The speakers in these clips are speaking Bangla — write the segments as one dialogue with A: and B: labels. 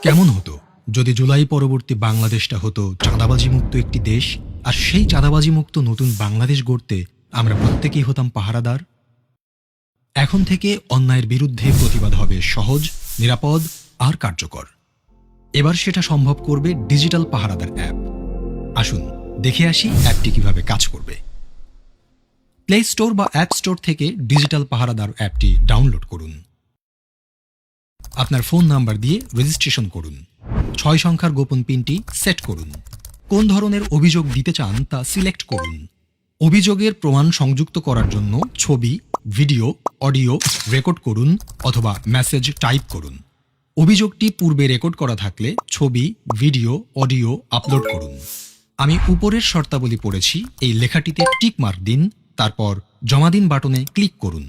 A: কেমন হতো যদি জুলাই পরবর্তী বাংলাদেশটা হতো চাঁদাবাজি মুক্ত একটি দেশ, আর সেই চাঁদাবাজি মুক্ত নতুন বাংলাদেশ গড়তে আমরা প্রত্যেকেই হতাম পাহারাদার। এখন থেকে অন্যায়ের বিরুদ্ধে প্রতিবাদ হবে সহজ, নিরাপদ আর কার্যকর। এবার সেটা সম্ভব করবে ডিজিটাল পাহারাদার অ্যাপ। আসুন দেখে আসি অ্যাপটি কিভাবে কাজ করবে। প্লে স্টোর বা অ্যাপ স্টোর থেকে ডিজিটাল পাহারাদার অ্যাপটি ডাউনলোড করুন। আপনার ফোন নাম্বার দিয়ে রেজিস্ট্রেশন করুন। 6 সংখ্যার গোপন পিনটি সেট করুন। কোন ধরনের অভিযোগ দিতে চান তা সিলেক্ট করুন। অভিযোগের প্রমাণ সংযুক্ত করার জন্য ছবি, ভিডিও, অডিও রেকর্ড করুন অথবা মেসেজ টাইপ করুন। অভিযোগটি পূর্বে রেকর্ড করা থাকলে ছবি, ভিডিও, অডিও আপলোড করুন। আমি উপরের শর্তাবলী পড়েছি, এই লেখাটিতে টিক মার্ক দিন, তারপর জমা দিন বাটনে ক্লিক করুন।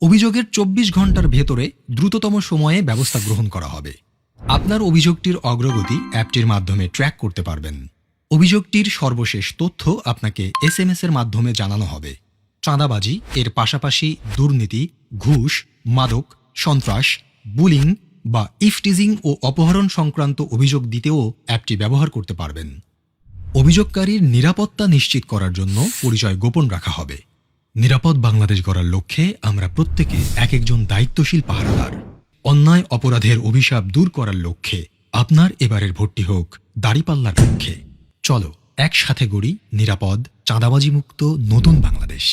A: অভিযোগের 24 ঘন্টার ভেতরে দ্রুততম সময়ে ব্যবস্থা গ্রহণ করা হবে। আপনার অভিযোগটির অগ্রগতি অ্যাপটির মাধ্যমে ট্র্যাক করতে পারবেন। অভিযোগটির সর্বশেষ তথ্য আপনাকে SMS এর মাধ্যমে জানানো হবে। চাঁদাবাজি এর পাশাপাশি দুর্নীতি, ঘুষ, মাদক, সন্ত্রাস, বুলিং বা ইফটিজিং ও অপহরণ সংক্রান্ত অভিযোগ দিতেও অ্যাপটি ব্যবহার করতে পারবেন। অভিযোগকারীর নিরাপত্তা নিশ্চিত করার জন্য পরিচয় গোপন রাখা হবে। নিরাপদ বাংলাদেশ গড়ার লক্ষ্যে আমরা প্রত্যেকে এক একজন দায়িত্বশীল পাহারাদার। অন্যায় অপরাধের অভিশাপ দূর করার লক্ষ্যে আপনার এবারের ভোটটি হোক দাঁড়িপাল্লার পক্ষে। চলো একসাথে গড়ি নিরাপদ, চাঁদাবাজি মুক্ত নতুন বাংলাদেশ।